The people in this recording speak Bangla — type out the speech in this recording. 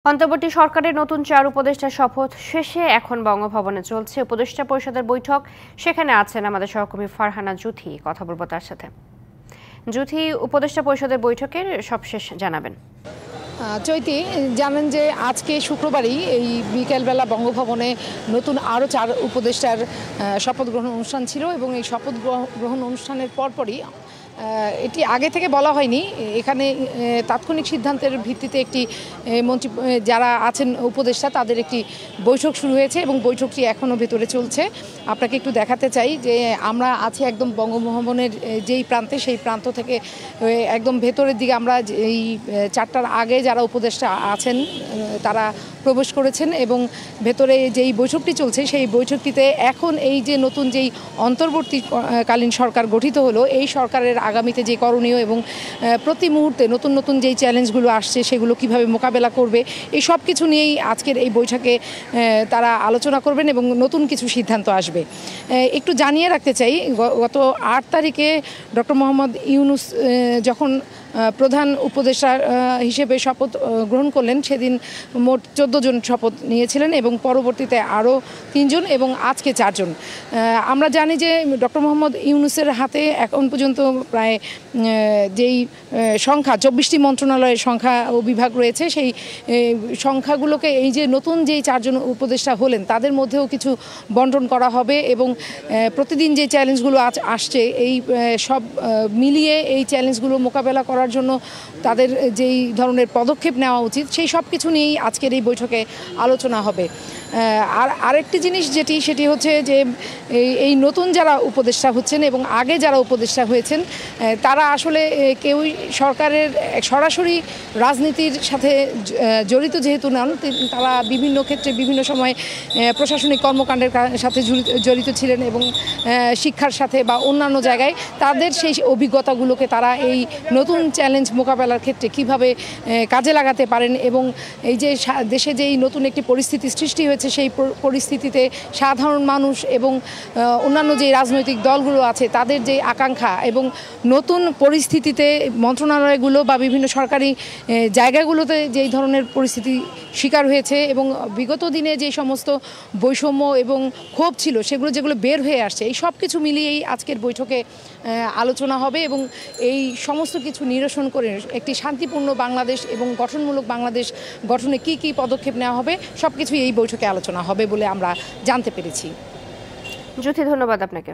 অন্তর্বর্তী সরকারের নতুন ৪ উপদেষ্টার শপথ শেষে এখন বঙ্গভবনে চলছে উপদেষ্টা পরিষদের বৈঠক। সেখানে আছেন আমাদের সহকর্মী ফারহানা জুথি। কথা বলবো তার সাথে। জুথি, উপদেষ্টা পরিষদের বৈঠকের সবশেষ জানাবেন। চৈতি, জানেন যে আজকে শুক্রবারই এই বিকেলবেলা বঙ্গভবনে নতুন আরও ৪ উপদেষ্টার শপথ গ্রহণ অনুষ্ঠান ছিল এবং এই শপথ গ্রহণ অনুষ্ঠানের পরপরই এটি আগে থেকে বলা হয়নি, এখানে তাৎক্ষণিক সিদ্ধান্তের ভিত্তিতে একটি মন্ত্রী যারা আছেন উপদেষ্টা তাদের একটি বৈঠক শুরু হয়েছে এবং বৈঠকটি এখনও ভেতরে চলছে। আপনাকে একটু দেখাতে চাই যে আমরা আছি একদম বঙ্গভবনের যেই প্রান্তে, সেই প্রান্ত থেকে একদম ভেতরের দিকে আমরা এই ৪টার আগে যারা উপদেষ্টা আছেন তারা প্রবেশ করেছেন এবং ভেতরে যেই বৈঠকটি চলছে সেই বৈঠকটিতে এখন এই যে নতুন যেই অন্তর্বর্তীকালীন সরকার গঠিত হলো, এই সরকারের আগামীতে যে করণীয় এবং প্রতি মুহূর্তে নতুন নতুন যেই চ্যালেঞ্জগুলো আসছে সেগুলো কিভাবে মোকাবেলা করবে, এই সব কিছু নিয়েই আজকের এই বৈঠকে তারা আলোচনা করবেন এবং নতুন কিছু সিদ্ধান্ত আসবে। একটু জানিয়ে রাখতে চাই, গত ৮ তারিখে ডক্টর মোহাম্মদ ইউনূস যখন প্রধান উপদেষ্টা হিসেবে শপথ গ্রহণ করলেন, সেদিন মোট 14 জন শপথ নিয়েছিলেন এবং পরবর্তীতে আরও 3 জন এবং আজকে 4 জন। আমরা জানি যে ডক্টর মোহাম্মদ ইউনূসের হাতে এখন পর্যন্ত প্রায় যেই সংখ্যা 24টি মন্ত্রণালয়ের সংখ্যা ও বিভাগ রয়েছে, সেই সংখ্যাগুলোকে এই যে নতুন যেই 4 জন উপদেষ্টা হলেন তাদের মধ্যেও কিছু বন্টন করা হবে এবং প্রতিদিন যে চ্যালেঞ্জগুলো আসছে এই সব মিলিয়ে এই চ্যালেঞ্জগুলো মোকাবেলা করার জন্য তাদের যেই ধরনের পদক্ষেপ নেওয়া উচিত সেই সব কিছু নিয়েই আজকের এই বৈঠকে আলোচনা হবে। আর আরেকটি জিনিস সেটি হচ্ছে যে এই নতুন যারা উপদেষ্টা হচ্ছেন এবং আগে যারা উপদেষ্টা হয়েছেন তারা আসলে কেউই সরকারের সরাসরি রাজনীতির সাথে জড়িত যেহেতু নন, তারা বিভিন্ন ক্ষেত্রে বিভিন্ন সময় প্রশাসনিক কর্মকাণ্ডের সাথে জড়িত ছিলেন এবং শিক্ষার সাথে বা অন্যান্য জায়গায় তাদের সেই অভিজ্ঞতাগুলোকে তারা এই নতুন চ্যালেঞ্জ মোকাবেলার ক্ষেত্রে কিভাবে কাজে লাগাতে পারেন এবং এই যে দেশে যেই নতুন একটি পরিস্থিতি সৃষ্টি হয়েছে সেই পরিস্থিতিতে সাধারণ মানুষ এবং অন্যান্য যে রাজনৈতিক দলগুলো আছে তাদের যে আকাঙ্ক্ষা এবং নতুন পরিস্থিতিতে মন্ত্রণালয়গুলো বা বিভিন্ন সরকারি জায়গাগুলোতে যেই ধরনের পরিস্থিতি শিকার হয়েছে এবং বিগত দিনে যে সমস্ত বৈষম্য এবং ক্ষোভ ছিল যেগুলো বের হয়ে আসছে, এই সব কিছু মিলিয়েই আজকের বৈঠকে আলোচনা হবে এবং এই সমস্ত কিছু নিরসন করে একটি শান্তিপূর্ণ বাংলাদেশ এবং গঠনমূলক বাংলাদেশ গঠনে কি কি পদক্ষেপ নেওয়া হবে সব কিছুই এই বৈঠকে আলোচনা হবে বলে আমরা জানতে পেরেছি। জ্যোতি, ধন্যবাদ আপনাকে।